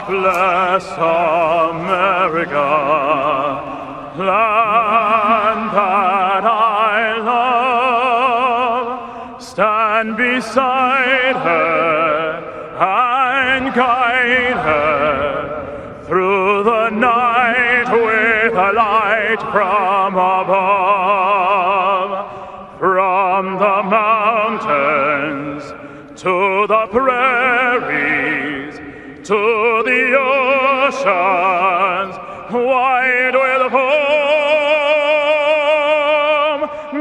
bless America, land that I love. Stand beside her and guide her through the night with a light from above. From the mountains to the prairies, to the oceans wide with foam.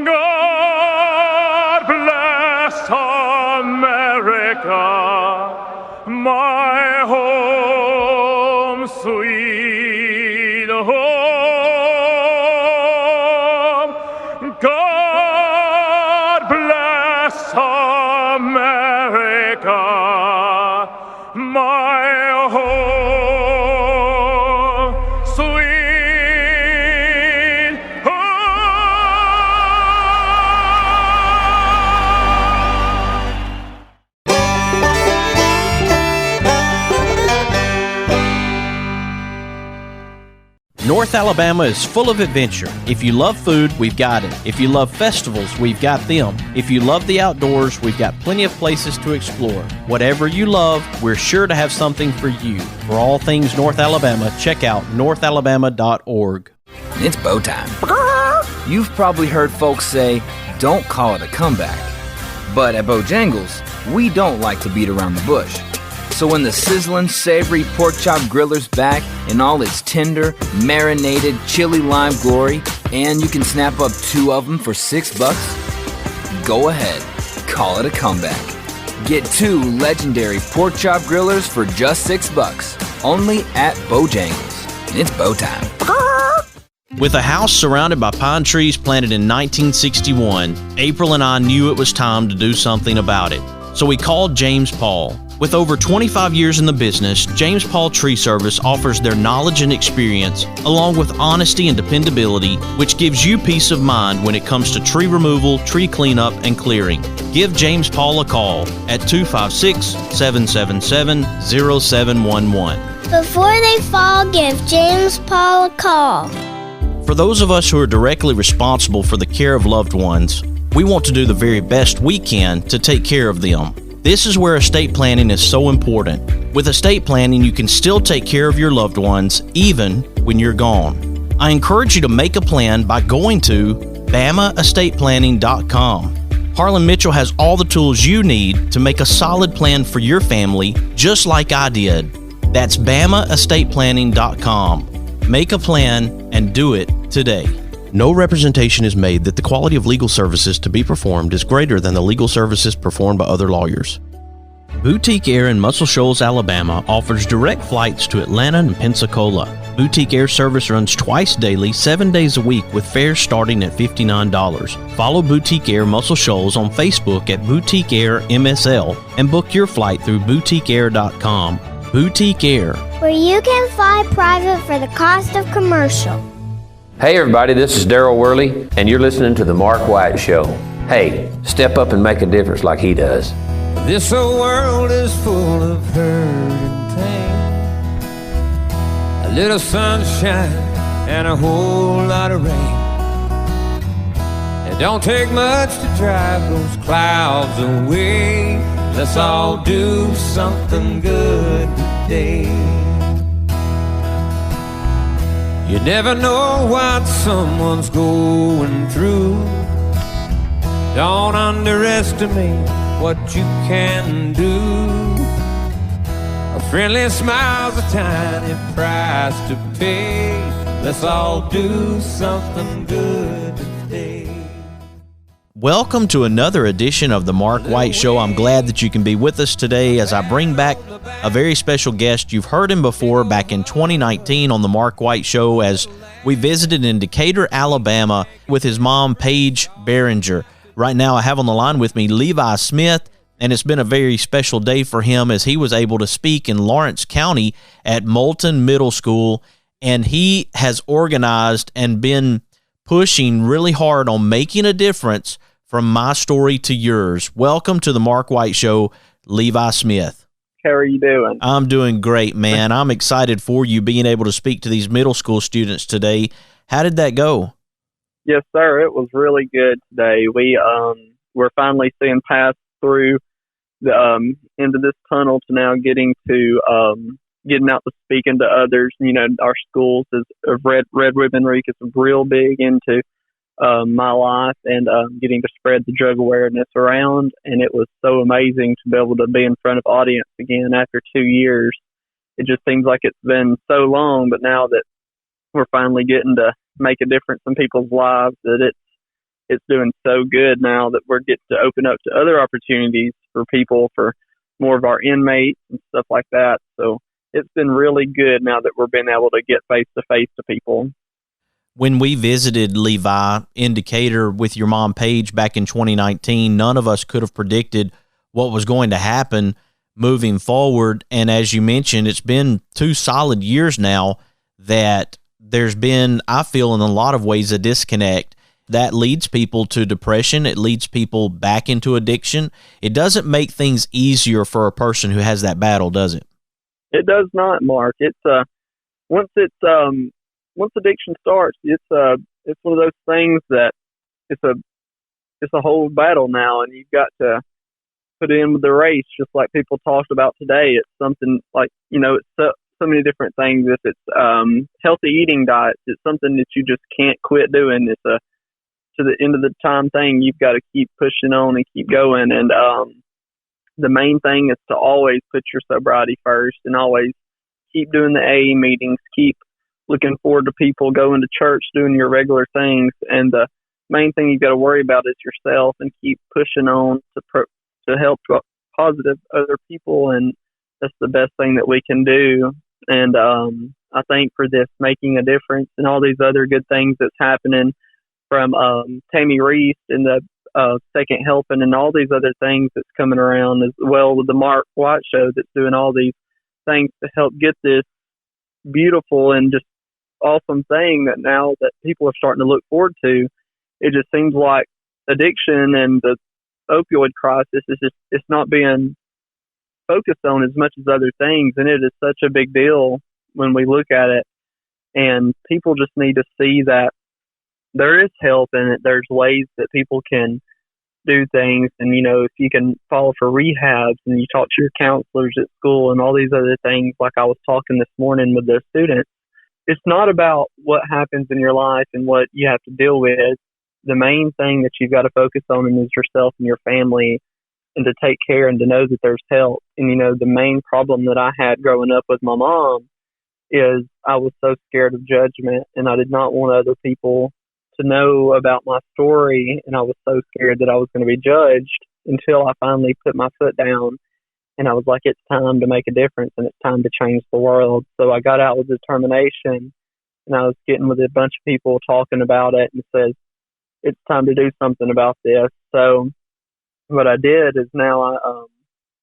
God bless America, my home, sweet home. God bless America, my home, sweet North Alabama is full of adventure. If you love food, we've got it. If you love festivals, we've got them. If you love the outdoors, we've got plenty of places to explore. Whatever you love, we're sure to have something for you. For all things North Alabama, check out northalabama.org. It's bow time. You've probably heard folks say, don't call it a comeback. But at Bojangles, we don't like to beat around the bush. So when the sizzling, savory pork chop griller's back in all its tender, marinated, chili lime glory, and you can snap up 2 of them for $6, go ahead, call it a comeback. Get 2 legendary pork chop grillers for just $6, only at Bojangles. It's bow time. With a house surrounded by pine trees planted in 1961, April and I knew it was time to do something about it. So we called James Paul. With over 25 years in the business, James Paul Tree Service offers their knowledge and experience, along with honesty and dependability, which gives you peace of mind when it comes to tree removal, tree cleanup, and clearing. Give James Paul a call at 256-777-0711. Before they fall, give James Paul a call. For those of us who are directly responsible for the care of loved ones, we want to do the very best we can to take care of them. This is where estate planning is so important. With estate planning, you can still take care of your loved ones even when you're gone. I encourage you to make a plan by going to BamaEstatePlanning.com. Harlan Mitchell has all the tools you need to make a solid plan for your family, just like I did. That's BamaEstatePlanning.com. Make a plan and do it today. No representation is made that the quality of legal services to be performed is greater than the legal services performed by other lawyers. Boutique Air in Muscle Shoals, Alabama offers direct flights to Atlanta and Pensacola. Boutique Air service runs twice daily, 7 days a week with fares starting at $59. Follow Boutique Air Muscle Shoals on Facebook at Boutique Air MSL and book your flight through boutiqueair.com. Boutique Air, where you can fly private for the cost of commercial. Hey everybody, this is Daryl Worley, and you're listening to The Mark White Show. Hey, step up and make a difference like he does. This old world is full of hurt and pain. A little sunshine and a whole lot of rain. It don't take much to drive those clouds away. Let's all do something good today. You never know what someone's going through. Don't underestimate what you can do. A friendly smile's a tiny price to pay. Let's all do something good today. Welcome to another edition of the Mark White Show. I'm glad that you can be with us today as I bring back a very special guest. You've heard him before back in 2019 on the Mark White Show as we visited in Decatur, Alabama with his mom, Paige Behringer. Right now I have on the line with me Levi Smith, and it's been a very special day for him as he was able to speak in Lawrence County at Moulton Middle School, and he has organized and been pushing really hard on making a difference from my story to yours. Welcome to the Mark White Show, Levi Smith. How are you doing? I'm doing great, man. I'm excited for you being able to speak to these middle school students today. How did that go? Yes, sir. It was really good today. We're finally seeing past through the into this tunnel to now getting out to speaking to others. You know, our schools is Red Ribbon Week is real big into my life and getting to spread the drug awareness around. And it was so amazing to be able to be in front of audience again after 2 years. It just seems like it's been so long, but now that we're finally getting to make a difference in people's lives, that it's doing so good now that we're getting to open up to other opportunities for people, for more of our inmates and stuff like that. So it's been really good now that we're being able to get face-to-face to people. When we visited Levi in Decatur with your mom, Paige, back in 2019, none of us could have predicted what was going to happen moving forward. And as you mentioned, it's been 2 solid years now that there's been, I feel in a lot of ways, a disconnect that leads people to depression. It leads people back into addiction. It doesn't make things easier for a person who has that battle, does it? It does not, Mark. It's once addiction starts, it's one of those things that it's a whole battle now, and you've got to put in with the race, just like people talked about today. It's something like, you know, it's so many different things. If it's healthy eating diets, it's something that you just can't quit doing. It's a to the end of the time thing. You've got to keep pushing on and keep going. And the main thing is to always put your sobriety first, and always keep doing the AA meetings, keep looking forward to people, going to church, doing your regular things. And the main thing you've got to worry about is yourself, and keep pushing on to help positive other people. And that's the best thing that we can do. And I think for this making a difference and all these other good things that's happening from Tammy Reese and the Second Helping and all these other things that's coming around, as well with the Mark White Show that's doing all these things to help get this beautiful and just awesome thing that now that people are starting to look forward to. It just seems like addiction and the opioid crisis is just, it's not being focused on as much as other things, and it is such a big deal when we look at it. And people just need to see that there is help in it. There's ways that people can do things, and you know, if you can fall for rehabs and you talk to your counselors at school and all these other things, like I was talking this morning with the students, it's not about what happens in your life and what you have to deal with. The main thing that you've got to focus on is yourself and your family, and to take care and to know that there's help. And, you know, the main problem that I had growing up with my mom is I was so scared of judgment, and I did not want other people to know about my story. And I was so scared that I was going to be judged until I finally put my foot down. And I was like, it's time to make a difference, and it's time to change the world. So I got out with determination, and I was getting with a bunch of people talking about it, and says, it's time to do something about this. So what I did is now I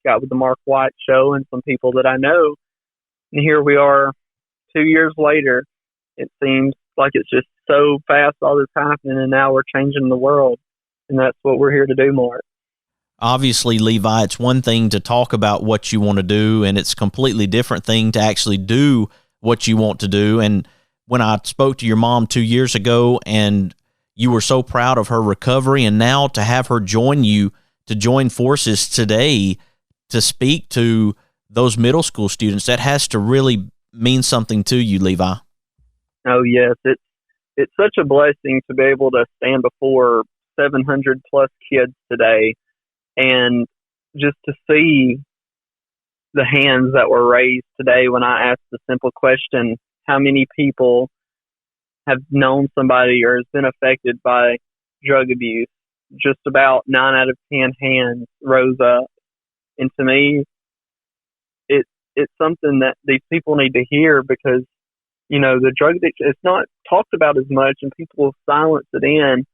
got with the Mark White Show and some people that I know. And here we are 2 years later. It seems like it's just so fast all this happening, and now we're changing the world. And that's what we're here to do, Mark. Obviously, Levi, it's one thing to talk about what you want to do, and it's a completely different thing to actually do what you want to do. And when I spoke to your mom 2 years ago, and you were so proud of her recovery, and now to have her join you, to join forces today to speak to those middle school students, that has to really mean something to you, Levi. Oh, yes. It's such a blessing to be able to stand before 700 plus kids today, and just to see the hands that were raised today when I asked the simple question, how many people have known somebody or has been affected by drug abuse? Just about 9 out of 10 hands rose up. And to me, it's something that these people need to hear, because, you know, the drug addiction, it's not talked about as much, and people will silence it in.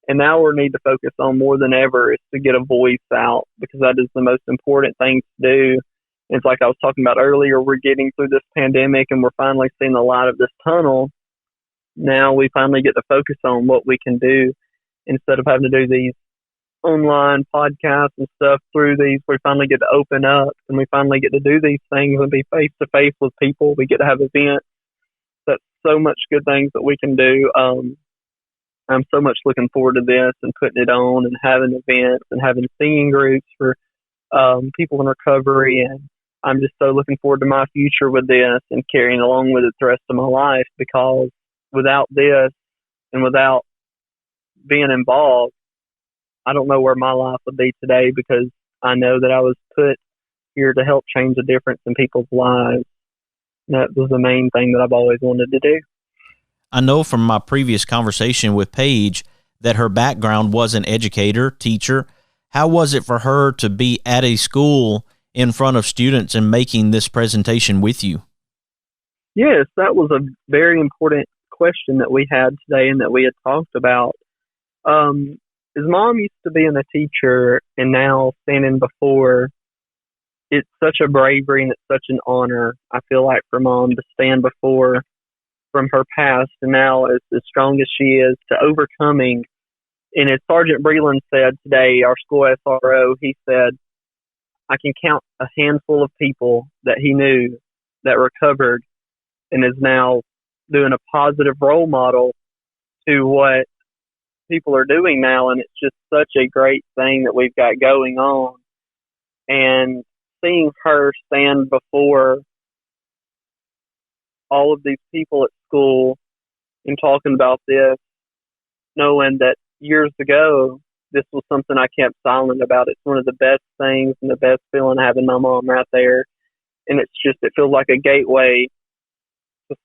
And now we need to focus on more than ever is to get a voice out, because that is the most important thing to do. And it's like I was talking about earlier, we're getting through this pandemic and we're finally seeing the light of this tunnel. Now we finally get to focus on what we can do instead of having to do these online podcasts and stuff through these, we finally get to open up and we finally get to do these things and be face to face with people. We get to have events. That's so much good things that we can do. I'm so much looking forward to this and putting it on and having events and having singing groups for people in recovery. And I'm just so looking forward to my future with this and carrying along with it the rest of my life, because without this and without being involved, I don't know where my life would be today, because I know that I was put here to help change a difference in people's lives. That was the main thing that I've always wanted to do. I know from my previous conversation with Paige that her background was an educator, teacher. How was it for her to be at a school in front of students and making this presentation with you? Yes, that was a very important question that we had today and that we had talked about. His mom used to being a teacher, and now standing before, it's such a bravery and it's such an honor, I feel like, for Mom to stand before from her past and now as strong as she is to overcoming. And as Sergeant Breland said today, our school SRO, he said, I can count a handful of people that he knew that recovered and is now doing a positive role model to what people are doing now. And it's just such a great thing that we've got going on. And seeing her stand before all of these people at school and talking about this, knowing that years ago, this was something I kept silent about. It's one of the best things and the best feeling having my mom right there. And it feels like a gateway to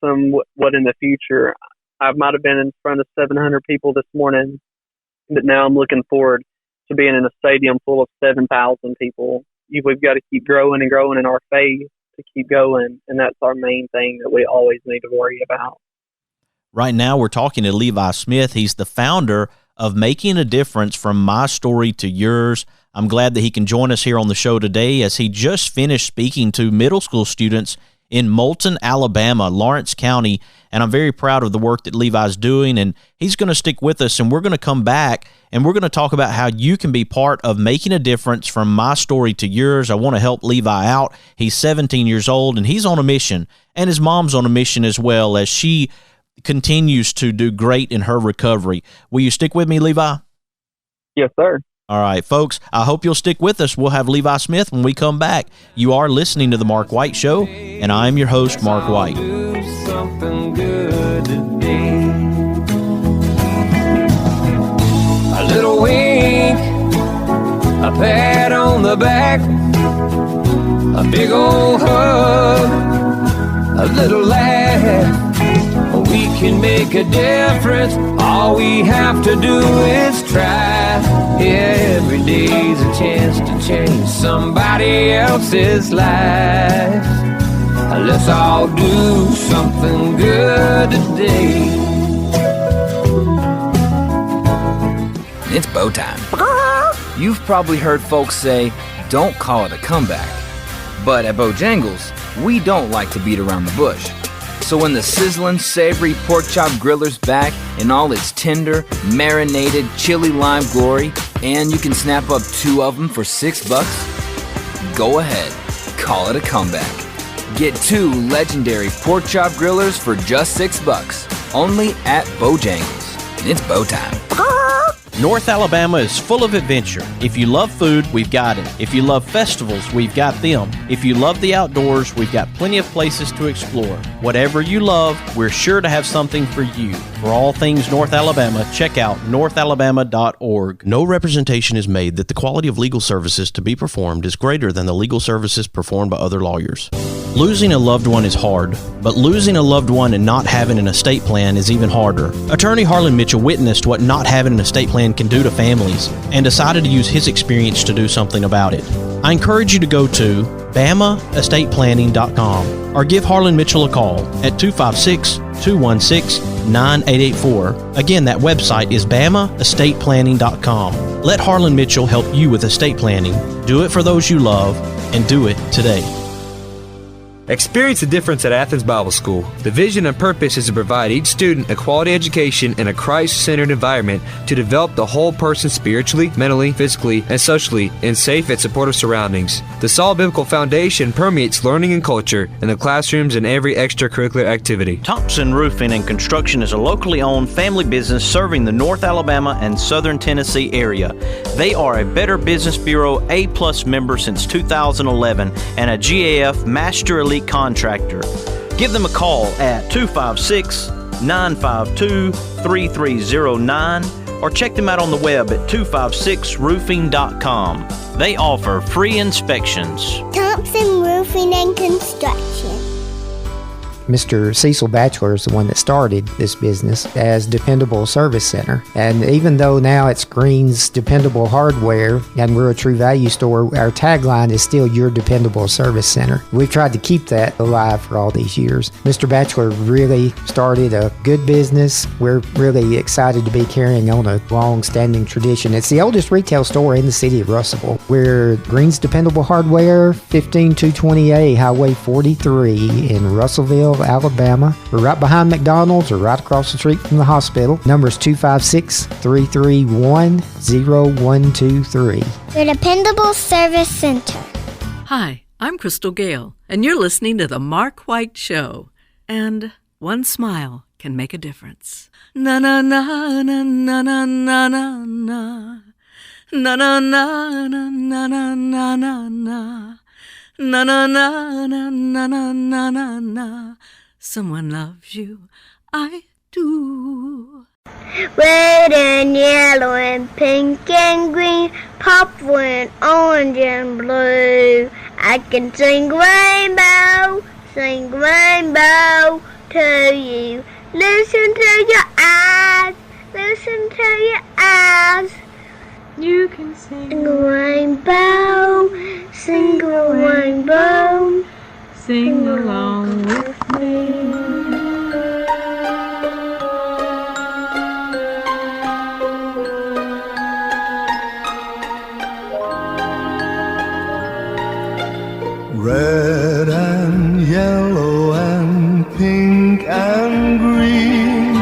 what in the future. I might have been in front of 700 people this morning, but now I'm looking forward to being in a stadium full of 7,000 people. We've got to keep growing and growing in our faith to keep going, and that's our main thing that we always need to worry about. Right now we're talking to Levi Smith. He's the founder of Making a Difference, From My Story to Yours. I'm glad that he can join us here on the show today, as he just finished speaking to middle school students in Moulton, Alabama, Lawrence County, and I'm very proud of the work that Levi's doing, and he's going to stick with us, and we're going to come back, and we're going to talk about how you can be part of making a difference from my story to yours. I want to help Levi out. He's 17 years old, and he's on a mission, and his mom's on a mission as well, as she continues to do great in her recovery. Will you stick with me, Levi? Yes, sir. All right, folks, I hope you'll stick with us. We'll have Levi Smith when we come back. You are listening to The Mark White Show, and I'm your host, Mark White. Do something good today. A little wink, a pat on the back, a big old hug, a little laugh. We can make a difference. All we have to do is try. Every day's a chance to change somebody else's life. Let's all do something good today. It's bow time. You've probably heard folks say, don't call it a comeback. But at Bojangles, we don't like to beat around the bush. So when the sizzling, savory pork chop griller's back in all its tender, marinated, chili lime glory, and you can snap up 2 of them for $6, go ahead, call it a comeback. Get 2 legendary pork chop grillers for just $6, only at Bojangles. It's bow time. North Alabama is full of adventure. If you love food, we've got it. If you love festivals, we've got them. If you love the outdoors, we've got plenty of places to explore. Whatever you love, we're sure to have something for you. For all things North Alabama, check out northalabama.org. No representation is made that the quality of legal services to be performed is greater than the legal services performed by other lawyers. Losing a loved one is hard, but losing a loved one and not having an estate plan is even harder. Attorney Harlan Mitchell witnessed what not having an estate plan can do to families and decided to use his experience to do something about it. I encourage you to go to BamaEstatePlanning.com or give Harlan Mitchell a call at 256-216-9884. Again, that website is BamaEstatePlanning.com. Let Harlan Mitchell help you with estate planning. Do it for those you love, and do it today. Experience the difference at Athens Bible School. The vision and purpose is to provide each student a quality education in a Christ-centered environment to develop the whole person spiritually, mentally, physically, and socially in safe and supportive surroundings. The solid biblical foundation permeates learning and culture in the classrooms and every extracurricular activity. Thompson Roofing and Construction is a locally owned family business serving the North Alabama and Southern Tennessee area. They are a Better Business Bureau A+ member since 2011 and a GAF Master Elite contractor. Give them a call at 256-952-3309 or check them out on the web at 256roofing.com. They offer free inspections. Thompson Roofing and Construction. Mr. Cecil Batchelor is the one that started this business as Dependable Service Center. And even though now it's Green's Dependable Hardware and we're a True Value store, our tagline is still Your Dependable Service Center. We've tried to keep that alive for all these years. Mr. Batchelor really started a good business. We're really excited to be carrying on a long-standing tradition. It's the oldest retail store in the city of Russellville. We're Green's Dependable Hardware, 15220A Highway 43 in Russellville, Alabama. We're right behind McDonald's or right across the street from the hospital. Number is 256-331-0123. Your Dependable Service Center. Hi, I'm Crystal Gale, and you're listening to The Mark White Show. And one smile can make a difference. Na na na na na na na na na. Na na na na na na na na na. Na na na na na na na na na. Someone loves you, I do. Red and yellow and pink and green, purple and orange and blue. I can sing rainbow to you. Listen to your eyes, listen to your eyes. You can sing a rainbow, sing a rainbow, sing along with me. Red and yellow and pink and green,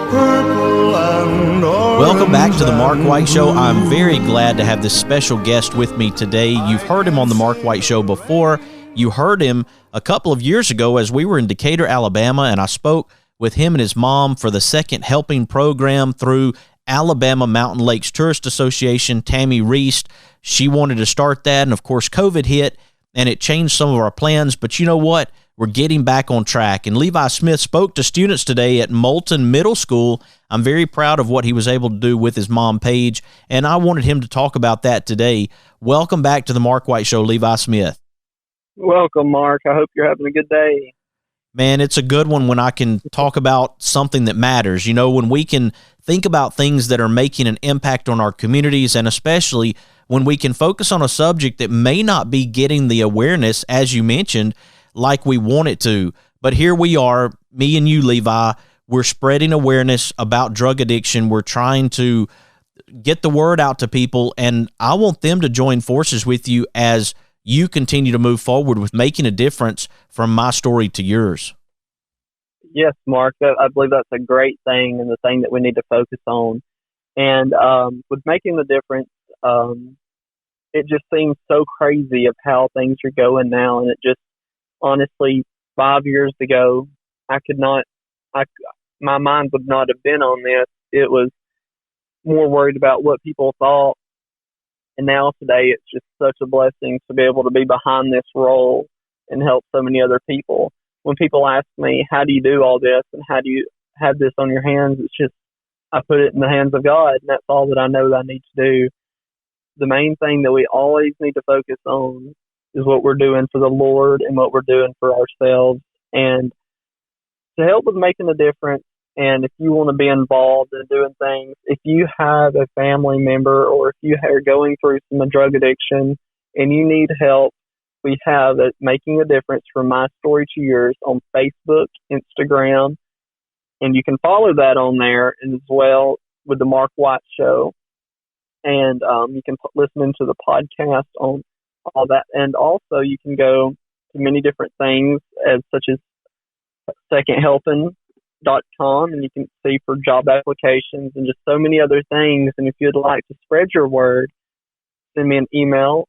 purple and orange. Welcome back to the Mark White Show. I'm very glad to have this special guest with me today. You've heard him on the Mark White Show before. You heard him a couple of years ago as we were in Decatur, Alabama, and I spoke with him and his mom for the Second Helping program through Alabama Mountain Lakes Tourist Association. Tammy Reist, she wanted to start that, and of course COVID hit, and it changed some of our plans, but you know what? We're getting back on track. And Levi Smith spoke to students today at Moulton Middle School. I'm very proud of what he was able to do with his mom, Paige, and I wanted him to talk about that today. Welcome back to the Mark White Show, Levi Smith. Welcome, Mark. I hope you're having a good day. Man, it's a good one when I can talk about something that matters. You know, when we can think about things that are making an impact on our communities, and especially when we can focus on a subject that may not be getting the awareness, as you mentioned, like we want it to. But here we are, me and you, Levi, we're spreading awareness about drug addiction. We're trying to get the word out to people, and I want them to join forces with you as you continue to move forward with making a difference from my story to yours. Yes, Mark, I believe that's a great thing and the thing that we need to focus on. And with making the difference, it just seems so crazy of how things are going now. And it just, honestly, 5 years ago, my mind would not have been on this. It was more worried about what people thought. And now today, it's just such a blessing to be able to be behind this role and help so many other people. When people ask me, how do you do all this and how do you have this on your hands? It's just, I put it in the hands of God, and that's all that I know that I need to do. The main thing that we always need to focus on is what we're doing for the Lord and what we're doing for ourselves. And to help with making a difference, and if you want to be involved in doing things, if you have a family member or if you are going through some drug addiction and you need help, we have it Making a Difference from My Story to Yours on Facebook, Instagram, and you can follow that on there as well with the Mark White Show. And you can listen into the podcast on all that. And also you can go to many different things, such as secondhelping.com, and you can see for job applications and just so many other things. And if you'd like to spread your word, send me an email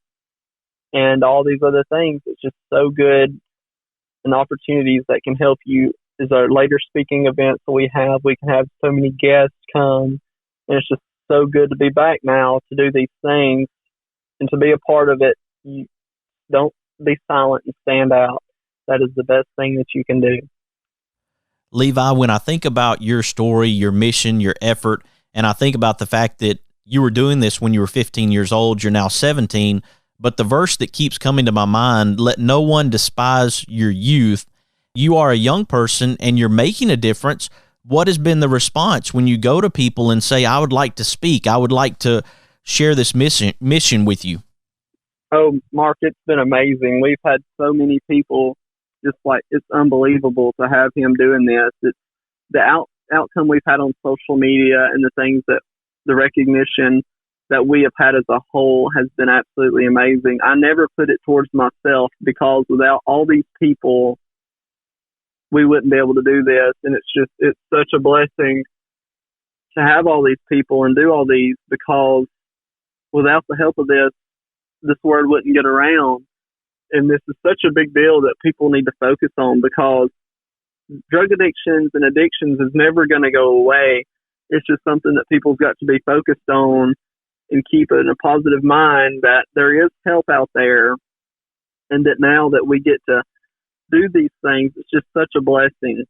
and all these other things. It's just so good, and opportunities that can help you. Is our later speaking events that we can have so many guests come, and it's just so good to be back now to do these things and to be a part of it. You don't be silent and stand out. That is the best thing that you can do. Levi, when I think about your story, your mission, your effort, and I think about the fact that you were doing this when you were 15 years old, you're now 17, but the verse that keeps coming to my mind, let no one despise your youth. You are a young person and you're making a difference. What has been the response when you go to people and say, I would like to speak, I would like to share this mission with you? Oh, Mark, it's been amazing. We've had so many people, just like, it's unbelievable to have him doing this. It's the outcome we've had on social media, and the things that the recognition that we have had as a whole has been absolutely amazing. I never put it towards myself, because without all these people, we wouldn't be able to do this. And it's such a blessing to have all these people and do all these, because without the help of this word wouldn't get around. And this is such a big deal that people need to focus on, because drug addictions and addictions is never going to go away. It's just something that people's got to be focused on and keep in a positive mind that there is help out there, and that now that we get to do these things, it's just such a blessing.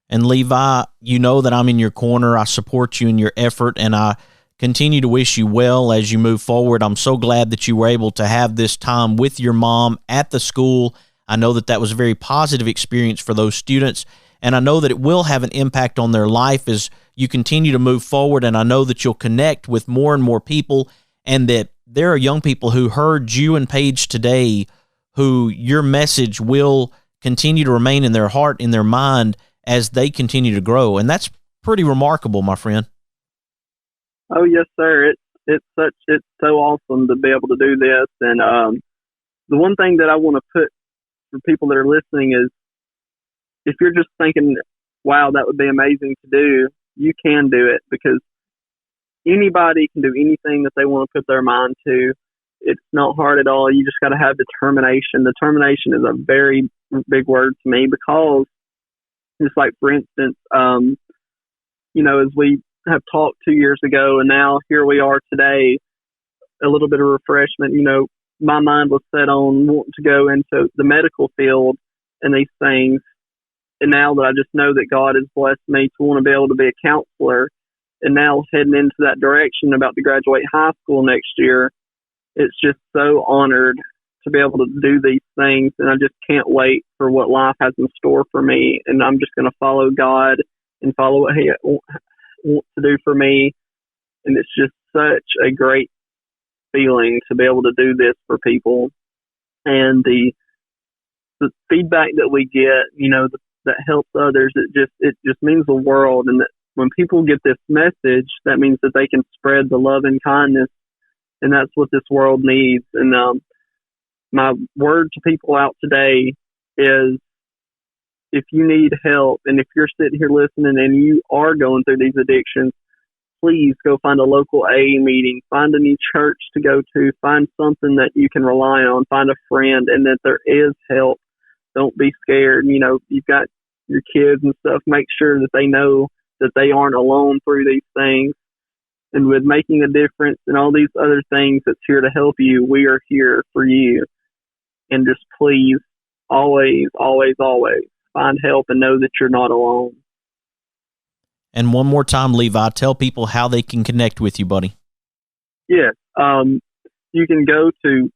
And Levi, you know that I'm in your corner. I support you in your effort, and I continue to wish you well as you move forward. I'm so glad that you were able to have this time with your mom at the school. I know that was a very positive experience for those students, and I know that it will have an impact on their life as you continue to move forward, and I know that you'll connect with more and more people, and that there are young people who heard you and Paige today who your message will continue to remain in their heart, in their mind, as they continue to grow. And that's pretty remarkable, my friend. Oh, yes, sir. It's so awesome to be able to do this. And the one thing that I want to put for people that are listening is, if you're just thinking, wow, that would be amazing to do, you can do it, because anybody can do anything that they want to put their mind to. It's not hard at all. You just got to have determination. Determination is a very big word to me, because just like, for instance, as we have talked 2 years ago, and now here we are today, a little bit of refreshment. My mind was set on wanting to go into the medical field and these things. And now that I just know that God has blessed me to want to be able to be a counselor, and now heading into that direction, about to graduate high school next year, it's just so honored to be able to do these things. And I just can't wait for what life has in store for me. And I'm just going to follow God and follow what He wants to do for me. And it's just such a great feeling to be able to do this for people. And the feedback that we get, that helps others, it just means the world. And that when people get this message, that means that they can spread the love and kindness, and that's what this world needs. And my word to people out today is, if you need help, and if you're sitting here listening and you are going through these addictions, please go find a local AA meeting, find a new church to go to, find something that you can rely on, find a friend, and that there is help. Don't be scared. You've got your kids and stuff. Make sure that they know that they aren't alone through these things. And with making a difference and all these other things that's here to help you, we are here for you. And just please, always, always, always find help and know that you're not alone. And one more time, Levi, tell people how they can connect with you, buddy. Yes. You can go to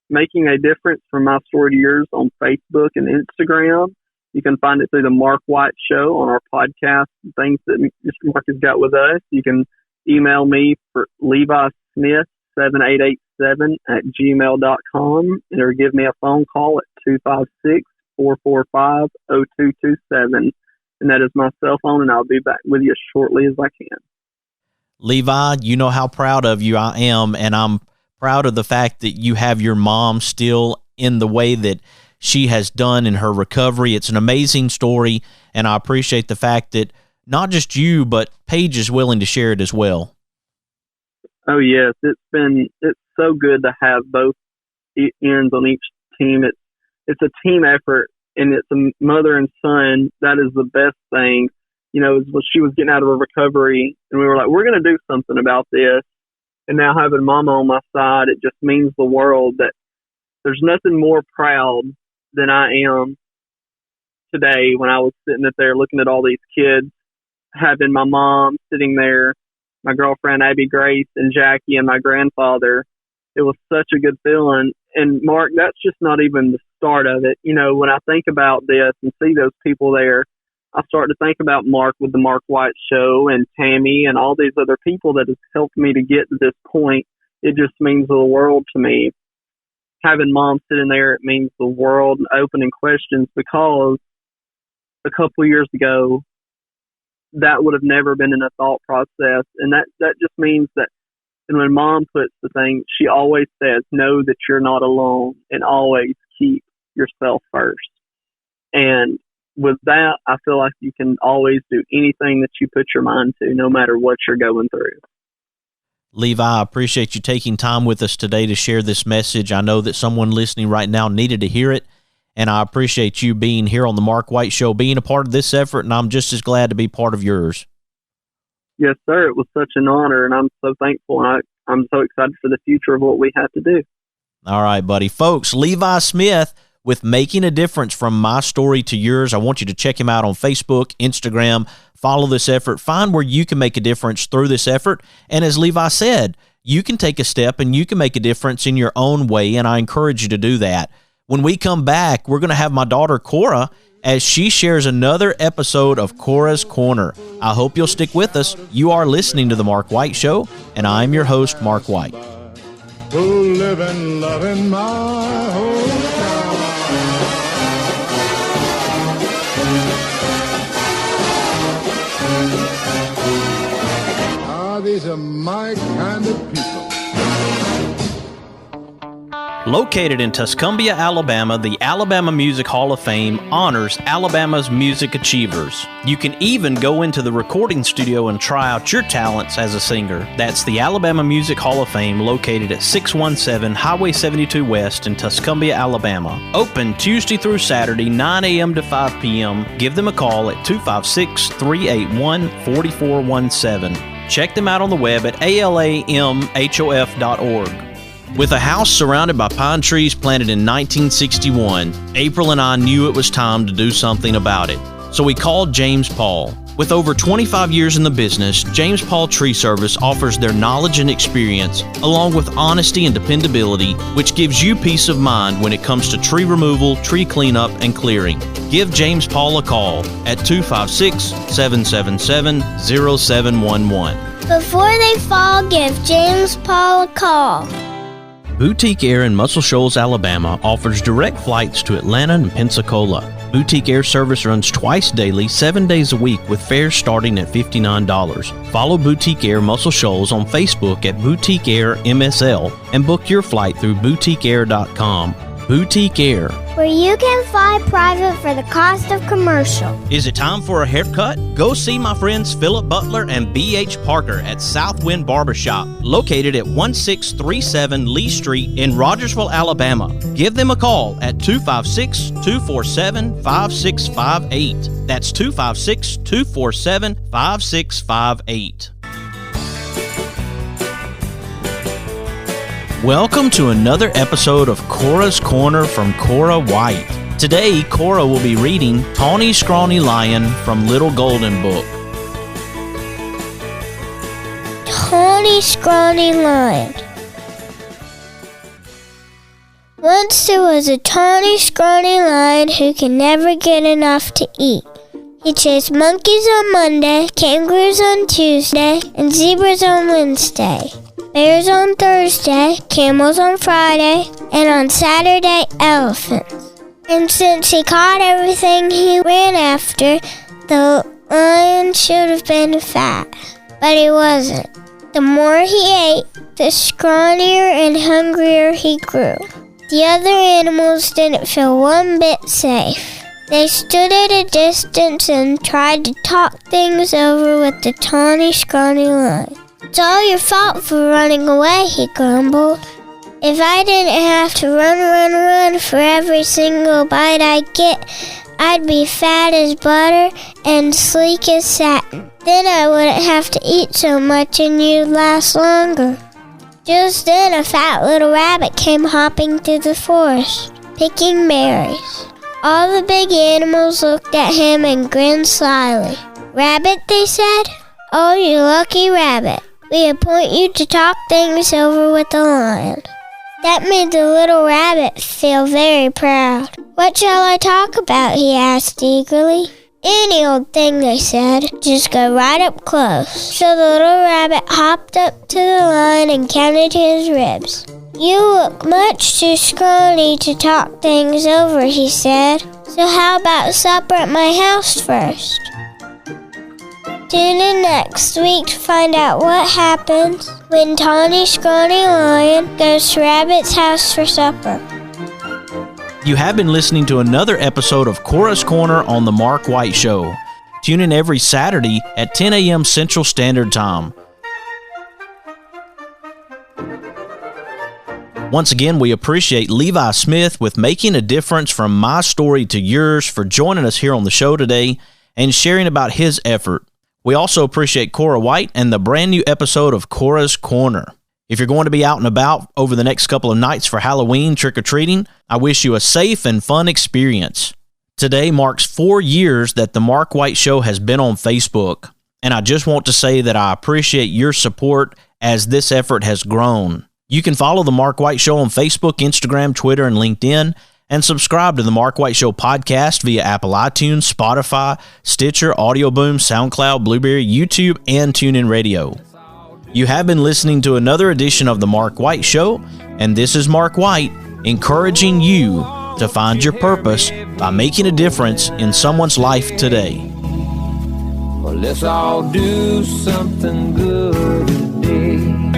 Making a Difference from My Story to Yours on Facebook and Instagram. You can find it through the Mark White Show on our podcast, things that Mr. Mark has got with us. You can email me for Levi Smith 7887@gmail.com, or give me a phone call at 256-445-0227. And that is my cell phone, and I'll be back with you as shortly as I can. Levi, you know how proud of you I am, and I'm proud of the fact that you have your mom still in the way that she has done in her recovery. It's an amazing story, and I appreciate the fact that not just you, but Paige is willing to share it as well. Oh yes, it's so good to have both ends on each team. It's a team effort, and it's a mother and son. That is the best thing. You know, was she was getting out of her recovery, and we were like, we're going to do something about this. And now having Mama on my side, it just means the world that there's nothing more proud than I am today when I was sitting up there looking at all these kids, having my mom sitting there, my girlfriend Abby Grace and Jackie and my grandfather. It was such a good feeling. And Mark, that's just not even the start of it. You know, when I think about this and see those people there, I start to think about Mark with the Mark White Show and Tammy and all these other people that have helped me to get to this point. It just means the world to me. Having Mom sitting there, it means the world, and opening questions, because a couple of years ago, that would have never been in a thought process. And that just means that, and when Mom puts the thing, she always says, know that you're not alone and always keep yourself first. And with that, I feel like you can always do anything that you put your mind to, no matter what you're going through. Levi, I appreciate you taking time with us today to share this message. I know that someone listening right now needed to hear it, and I appreciate you being here on the Mark White Show, being a part of this effort, and I'm just as glad to be part of yours. Yes, sir. It was such an honor, and I'm so thankful, and I'm so excited for the future of what we have to do. All right, buddy. Folks, Levi Smith with Making a Difference, From My Story to Yours. I want you to check him out on Facebook, Instagram, follow this effort, find where you can make a difference through this effort. And as Levi said, you can take a step and you can make a difference in your own way, and I encourage you to do that. When we come back, we're going to have my daughter Cora as she shares another episode of Cora's Corner. I hope you'll stick with us. You are listening to The Mark White Show, and I'm your host, Mark White. Who live and love in my hometown. These are my kind of people. Located in Tuscumbia, Alabama, the Alabama Music Hall of Fame honors Alabama's music achievers. You can even go into the recording studio and try out your talents as a singer. That's the Alabama Music Hall of Fame, located at 617 Highway 72 West in Tuscumbia, Alabama. Open Tuesday through Saturday, 9 a.m. to 5 p.m. Give them a call at 256-381-4417. Check them out on the web at alamhof.org. With a house surrounded by pine trees planted in 1961, April and I knew it was time to do something about it. So we called James Paul. With over 25 years in the business, James Paul Tree Service offers their knowledge and experience, along with honesty and dependability, which gives you peace of mind when it comes to tree removal, tree cleanup, and clearing. Give James Paul a call at 256-777-0711. Before they fall, give James Paul a call. Boutique Air in Muscle Shoals, Alabama offers direct flights to Atlanta and Pensacola. Boutique Air service runs twice daily, 7 days a week, with fares starting at $59. Follow Boutique Air Muscle Shoals on Facebook at Boutique Air MSL and book your flight through boutiqueair.com. Boutique Air, where you can fly private for the cost of commercial. Is it time for a haircut? Go see my friends Philip Butler and B.H. Parker at Southwind Barbershop, located at 1637 Lee Street in Rogersville, Alabama. Give them a call at 256-247-5658. That's 256-247-5658. Welcome to another episode of Cora's Corner from Cora White. Today, Cora will be reading Tawny Scrawny Lion from Little Golden Book. Tawny Scrawny Lion. Once there was a tawny scrawny lion who could never get enough to eat. He chased monkeys on Monday, kangaroos on Tuesday, and zebras on Wednesday. Bears on Thursday, camels on Friday, and on Saturday, elephants. And since he caught everything he ran after, the lion should have been fat. But he wasn't. The more he ate, the scrawnier and hungrier he grew. The other animals didn't feel one bit safe. They stood at a distance and tried to talk things over with the tawny, scrawny lion. "It's all your fault for running away," he grumbled. "If I didn't have to run for every single bite I get, I'd be fat as butter and sleek as satin. Then I wouldn't have to eat so much and you'd last longer." Just then a fat little rabbit came hopping through the forest, picking berries. All the big animals looked at him and grinned slyly. "Rabbit," they said. "Oh, you lucky rabbit. We appoint you to talk things over with the lion." That made the little rabbit feel very proud. "What shall I talk about?" he asked eagerly. "Any old thing," they said. "Just go right up close." So the little rabbit hopped up to the lion and counted his ribs. "You look much too scrawny to talk things over," he said. "So how about supper at my house first?" Tune in next week to find out what happens when Tawny Scrawny Lion goes to Rabbit's house for supper. You have been listening to another episode of Cora's Corner on The Mark White Show. Tune in every Saturday at 10 a.m. Central Standard Time. Once again, we appreciate Levi Smith with Making a Difference from My Story to Yours for joining us here on the show today and sharing about his effort. We also appreciate Cora White and the brand new episode of Cora's Corner. If you're going to be out and about over the next couple of nights for Halloween trick-or-treating, I wish you a safe and fun experience. Today marks 4 years that the Mark White Show has been on Facebook, and I just want to say that I appreciate your support as this effort has grown. You can follow the Mark White Show on Facebook, Instagram, Twitter, and LinkedIn, and subscribe to the Mark White Show podcast via Apple iTunes, Spotify, Stitcher, Audio Boom, SoundCloud, Blueberry, YouTube, and TuneIn Radio. You have been listening to another edition of the Mark White Show, and this is Mark White encouraging you to find your purpose by making a difference in someone's life today. Well, let's all do something good today.